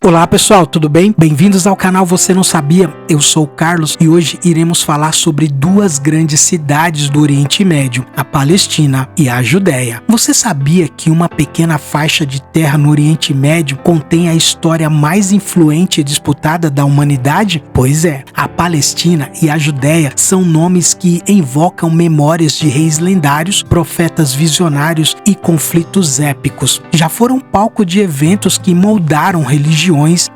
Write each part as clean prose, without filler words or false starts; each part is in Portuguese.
Olá pessoal, tudo bem? Bem-vindos ao canal Você Não Sabia? Eu sou o Carlos e hoje iremos falar sobre duas grandes cidades do Oriente Médio, a Palestina e a Judéia. Você sabia que uma pequena faixa de terra no Oriente Médio contém a história mais influente e disputada da humanidade? Pois é, a Palestina e a Judéia são nomes que invocam memórias de reis lendários, profetas visionários e conflitos épicos. Já foram palco de eventos que moldaram religiões,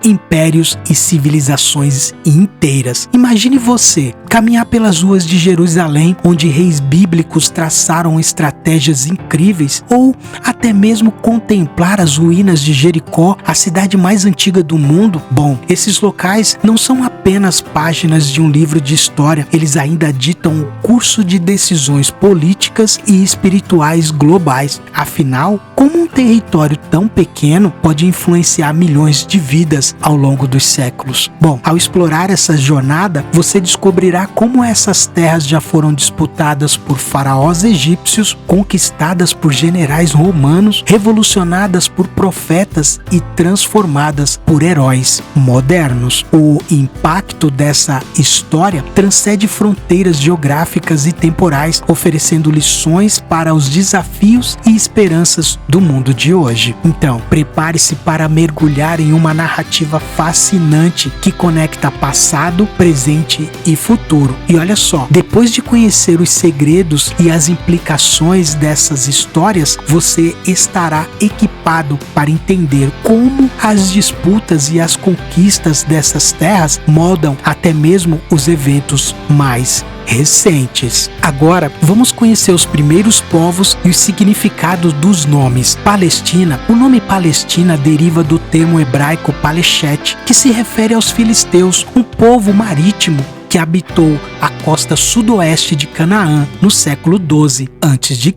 impérios e civilizações inteiras. Imagine você caminhar pelas ruas de Jerusalém, onde reis bíblicos traçaram estratégias incríveis, ou até mesmo contemplar as ruínas de Jericó, a cidade mais antiga do mundo. Bom, esses locais não são apenas páginas de um livro de história, eles ainda ditam o curso de decisões políticas e espirituais globais. Afinal, como um território tão pequeno pode influenciar milhões de vidas ao longo dos séculos? Bom, ao explorar essa jornada, você descobrirá como essas terras já foram disputadas por faraós egípcios, conquistadas por generais romanos, revolucionadas por profetas e transformadas por heróis modernos. O impacto dessa história transcende fronteiras geográficas e temporais, oferecendo lições para os desafios e esperanças do mundo de hoje. Então, prepare-se para mergulhar em uma narrativa fascinante que conecta passado, presente e futuro. E olha só, depois de conhecer os segredos e as implicações dessas histórias, você estará equipado para entender como as disputas e as conquistas dessas terras moldam até mesmo os eventos mais recentes. Agora, vamos conhecer os primeiros povos e o significado dos nomes. Palestina. O nome Palestina deriva do termo hebraico Paleshet, que se refere aos filisteus, um povo marítimo que habitou a costa sudoeste de Canaã no século XII a.C.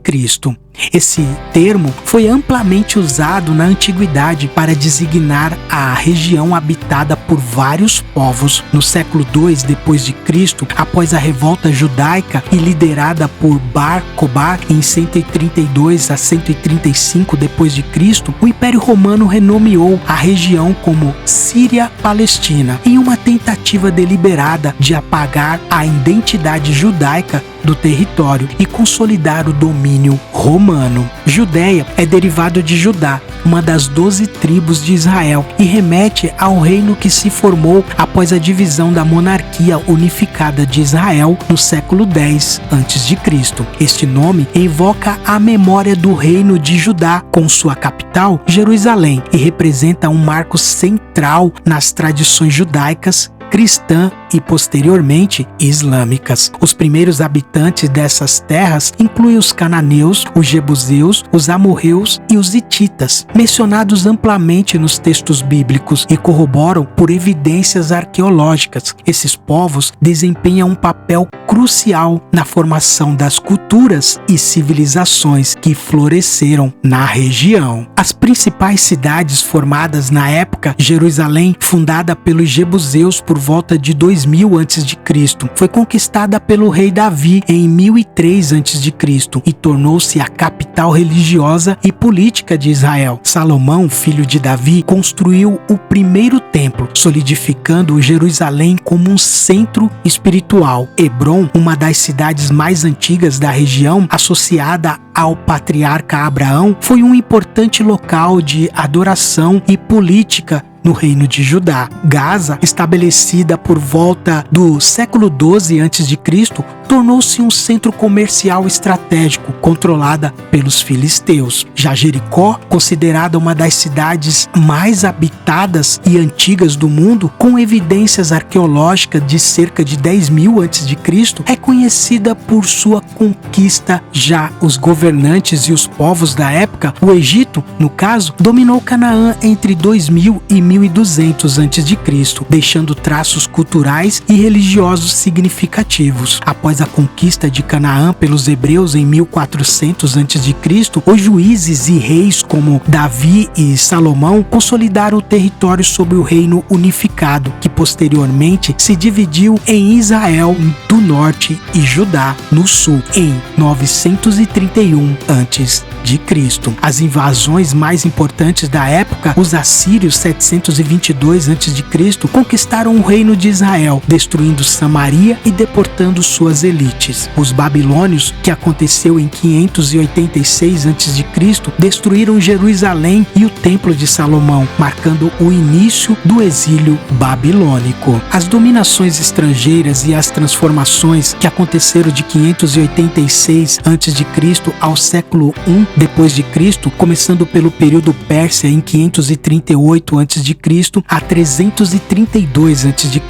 Esse termo foi amplamente usado na antiguidade para designar a região habitada por vários povos. No século II d.C., após a revolta judaica e liderada por Bar Kokhba em 132 a 135 d.C., o Império Romano renomeou a região como Síria-Palestina, em uma tentativa deliberada de apagar a identidade judaica do território e consolidar o domínio romano. Judéia é derivado de Judá, uma das 12 tribos de Israel, e remete ao reino que se formou após a divisão da monarquia unificada de Israel no século X a.C. Este nome evoca a memória do reino de Judá, com sua capital, Jerusalém, e representa um marco central nas tradições judaicas, cristã e posteriormente islâmicas. Os primeiros habitantes dessas terras incluem os cananeus, os jebuseus, os amorreus e os hititas, mencionados amplamente nos textos bíblicos e corroboram por evidências arqueológicas. Esses povos desempenham um papel crucial na formação das culturas e civilizações que floresceram na região. As principais cidades formadas na época: Jerusalém, fundada pelos jebuseus por volta de 2000 a.C., foi conquistada pelo rei Davi em 1003 a.C. e tornou-se a capital religiosa e política de Israel. Salomão, filho de Davi, construiu o primeiro templo, solidificando o Jerusalém como um centro espiritual. Hebrom, uma das cidades mais antigas da região, associada ao patriarca Abraão, foi um importante local de adoração e política no reino de Judá. Gaza, estabelecida por volta do século XII a.C., tornou-se um centro comercial estratégico, controlada pelos filisteus. Já Jericó, considerada uma das cidades mais habitadas e antigas do mundo, com evidências arqueológicas de cerca de 10.000 a.C., é conhecida por sua conquista. Já os governantes e os povos da época, o Egito, no caso, dominou Canaã entre 2000 e 1200 a.C., deixando traços culturais e religiosos significativos. Após Após a conquista de Canaã pelos hebreus em 1400 a.C., os juízes e reis como Davi e Salomão consolidaram o território sob o reino unificado, que posteriormente se dividiu em Israel do norte e Judá no sul em 931 a.C. As invasões mais importantes da época, os assírios 722 a.C., conquistaram o reino de Israel, destruindo Samaria e deportando suas elites. Os babilônios, que aconteceu em 586 a.C., destruíram Jerusalém e o Templo de Salomão, marcando o início do exílio babilônico. As dominações estrangeiras e as transformações que aconteceram de 586 a.C. ao século I depois de Cristo, começando pelo período Pérsia em 538 a.C. a 332 a.C.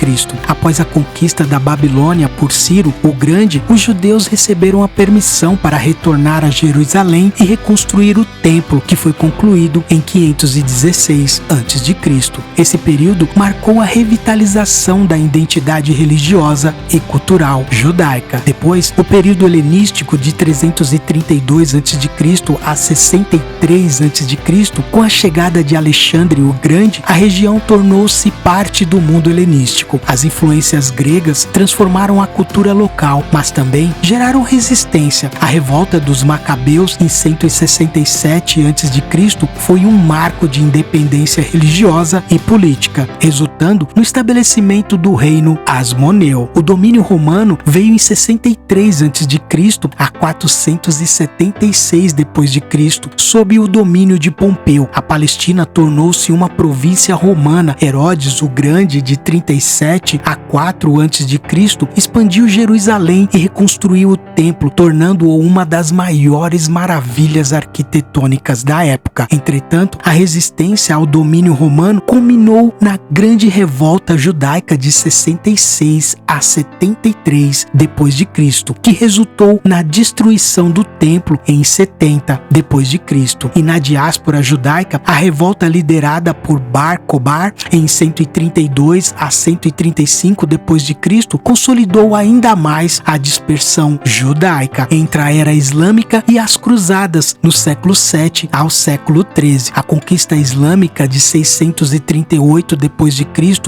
Após a conquista da Babilônia por Ciro o Grande, os judeus receberam a permissão para retornar a Jerusalém e reconstruir o templo, que foi concluído em 516 a.C. Esse período marcou a revitalização da identidade religiosa e cultural judaica. Depois, o período helenístico de 332 a.C. a 63 a.C., com a chegada de Alexandre o Grande, a região tornou-se parte do mundo helenístico. As influências gregas transformaram a cultura local, mas também geraram resistência. A revolta dos Macabeus em 167 a.C. foi um marco de independência religiosa e política, resultando no estabelecimento do reino Asmoneu. O domínio romano veio em 63 a.C. a 476 d.C., sob o domínio de Pompeu. A Palestina tornou-se uma província romana. Herodes o Grande, de 37 a 4 a.C., expandiu Jerusalém e reconstruiu o templo, tornando-o uma das maiores maravilhas arquitetônicas da época. Entretanto, a resistência ao domínio romano culminou na Grande Revolta Judaica de 66 a 73 d.C., que resultou na destruição do templo em 70 d.C. E na diáspora judaica, a revolta liderada por Bar Kokhba em 132 a 135 d.C. consolidou ainda mais a dispersão judaica entre a era islâmica e as cruzadas no século 7 ao século 13. A conquista islâmica de 638 d.C.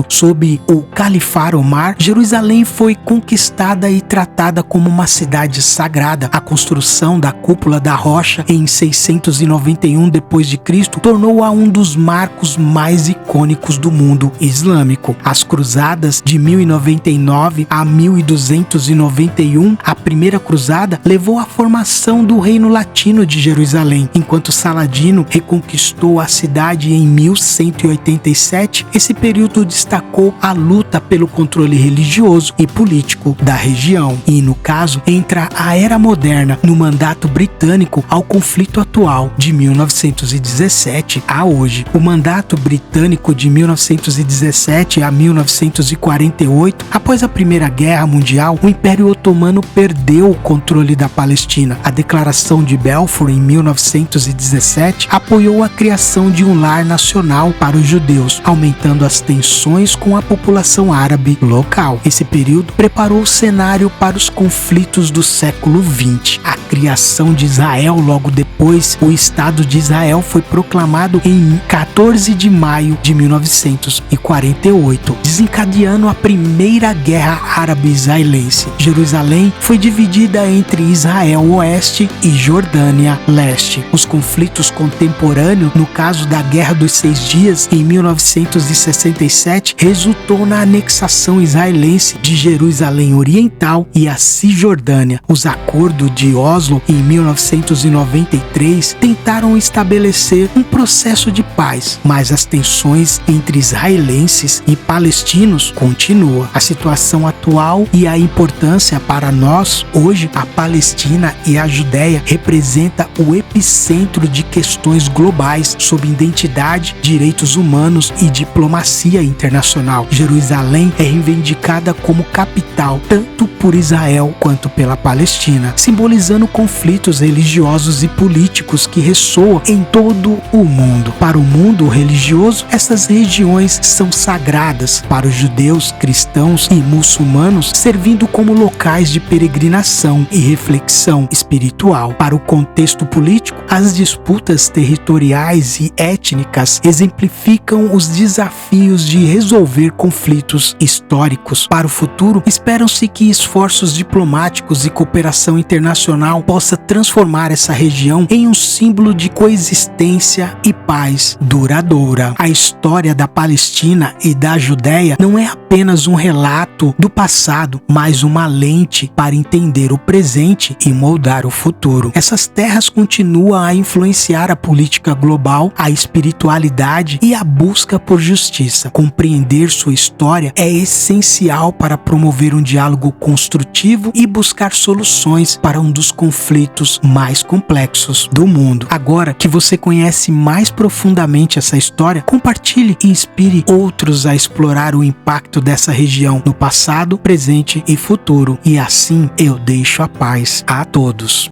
sob o Califar Omar, Jerusalém foi conquistada e tratada como uma cidade sagrada. A construção da Cúpula da Rocha em 691 d.C. tornou-a um dos marcos mais icônicos do mundo islâmico. As cruzadas de 1099 a 1291, a primeira cruzada levou à formação do Reino Latino de Jerusalém, enquanto Saladino reconquistou a cidade em 1187. Esse período destacou a luta pelo controle religioso e político da região e, no caso, entra a Era Moderna, no mandato britânico, ao conflito atual de 1917 a hoje. O mandato britânico de 1917 a 1948, após a Primeira Guerra Mundial, o Império Otomano perdeu o controle da Palestina. A Declaração de Balfour, em 1917, apoiou a criação de um lar nacional para os judeus, aumentando as tensões com a população árabe local. Esse período preparou o cenário para os conflitos do século XX. A criação de Israel logo depois, o Estado de Israel foi proclamado em 14 de maio de 1948, desencadeando a Primeira Guerra Árabe-Israelense. Jerusalém foi dividida entre Israel Oeste e Jordânia Leste. Os conflitos contemporâneos, no caso da Guerra dos Seis Dias, em 1967, resultou na anexação israelense de Jerusalém Oriental e a Cisjordânia. Os acordos de Oslo, em 1993, tentaram estabelecer um processo de paz, mas as tensões entre israelenses e palestinos continuam. A situação atual e a importância para nós, hoje, a Palestina e a Judéia representa o epicentro de questões globais sobre identidade, direitos humanos e diplomacia internacional. Jerusalém é reivindicada como capital tanto por Israel quanto pela Palestina, simbolizando conflitos religiosos e políticos que ressoam em todo o mundo. Para o mundo religioso, essas regiões são sagradas, para os judeus, cristãos e muçulmanos, servindo como locais de peregrinação e reflexão espiritual. Para o contexto político, as disputas territoriais e étnicas exemplificam os desafios de resolver conflitos históricos. Para o futuro, esperam-se que esforços diplomáticos e cooperação internacional possa transformar essa região em um símbolo de coexistência e paz duradoura. A história da Palestina e da Judéia não é apenas um relato do passado, mas uma lente para entender o presente e moldar o futuro. Essas terras continuam a influenciar a política global, a espiritualidade e a busca por justiça. Compreender sua história é essencial para promover um diálogo construtivo e buscar soluções para um dos conflitos mais complexos do mundo. Agora que você conhece mais profundamente essa história, compartilhe e inspire outros a explorar o impacto dessa região no passado, presente e futuro. E assim eu deixo a paz a todos.